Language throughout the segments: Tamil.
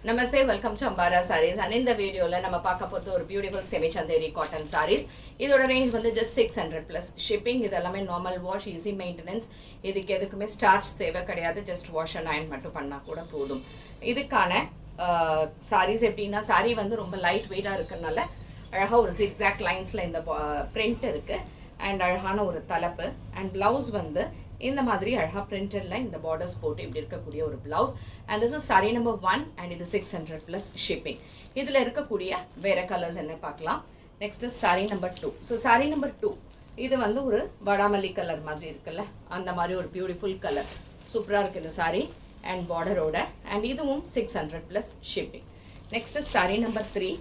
Namaste, welcome to Ambara Sarees. And in the video, நம்ம பார்க்க போறது ஒரு beautiful semi Chanderi cotton sarees. இதோட ரேஞ்ச் வந்து just 600 plus shipping. இது எல்லாமே நார்மல் வாஷ், ஈஸி மெயின்டெனன்ஸ். இதுக்கு எதுக்குமே ஸ்டார்ச் தேவை கிடையாது. ஜஸ்ட் வாஷ் அண்ட் அயர்ன் மட்டும் பண்ணா கூட போதும். இதுக்கான sarees எப்படின்னா saree வந்து ரொம்ப லைட் வெயிட்டா இருக்கறனால அழகா ஒரு zigzag linesல இந்த print இருக்கு. அண்ட் அழகான ஒரு தலைப்பு அண்ட் பிளவுஸ் வந்து இந்த மாதிரி அழகா பிரிண்டட்ல இந்த பார்டர்ஸ் போட்டு இப்படி இருக்கக்கூடிய ஒரு blouse. And this is sari number 1 and இது 600 plus ஷிப்பிங். இதுல இருக்கக்கூடிய வேற கலர்ஸ் என்ன பார்க்கலாம். Next sorry number 2. So sorry number 2 இது வந்து ஒரு வடாமல்லி கலர் மாதிரி இருக்குல்ல, அந்த மாதிரி ஒரு பியூட்டிஃபுல் கலர். சூப்பரா இருக்கு இந்த சாரி அண்ட் பார்டரோட. அண்ட் இதுவும் 600 plus shipping. Next sorry number 3.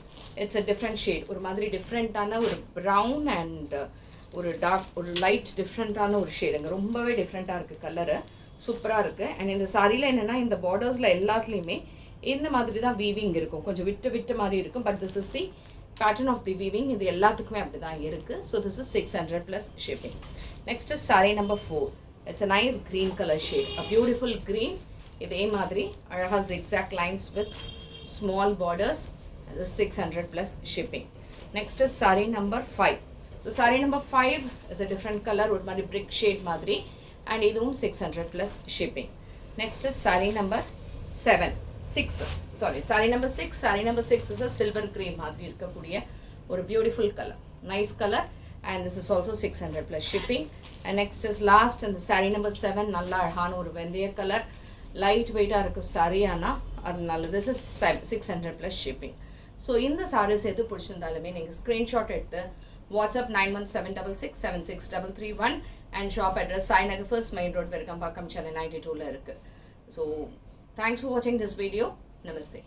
It's a different shade, ஒரு மாதிரி டிஃப்ரெண்டான ஒரு ப்ரௌன் அண்ட் ஒரு டார்க் ஒரு லைட் டிஃப்ரெண்ட்டான ஒரு ஷேடுங்க. ரொம்பவே டிஃப்ரெண்ட்டாக இருக்குது கலரு, சூப்பராக இருக்குது. அண்ட் இந்த சாரியில் என்னென்னா இந்த பார்டர்ஸில் எல்லாத்துலேயுமே இந்த மாதிரி தான் வீவிங் இருக்கும், கொஞ்சம் விட்டு மாதிரி இருக்கும். But this is the pattern of the weaving. இது எல்லாத்துக்குமே அப்படி தான் இருக்குது. So this is 600 plus shipping. Next is sari number 4. It's a nice green colour shade, a beautiful green. இதே மாதிரி அழகாக zigzag lines with small borders. This is 600 plus shipping. Next is saree number 5. So saree number 5 is a different color, ஒரு மாதிரி brick shade மாதிரி. And இதுவும் 600 plus shipping. Next is saree number 7. 6. Sorry, saree number 6. Saree number 6 is a silver green மாதிரி இருக்கக்கூடிய ஒரு beautiful color. Nice color. And this is also 600 plus shipping. And next is last and the saree number 7. நல்ல அழகான ஒரு வெந்தய கலர், லைட் வெயிட்டாக இருக்கும் saree. ஆனால் அதனால this is 600 plus shipping. So இந்த sarees எது பிடிச்சிருந்தாலுமே நீங்கள் ஸ்க்ரீன்ஷாட் எடுத்து WhatsApp 9176676331 and shop address Sainagar First Main Road, Virkampakkam, Chennai 92 la irukku. So thanks for watching this video. Namaste.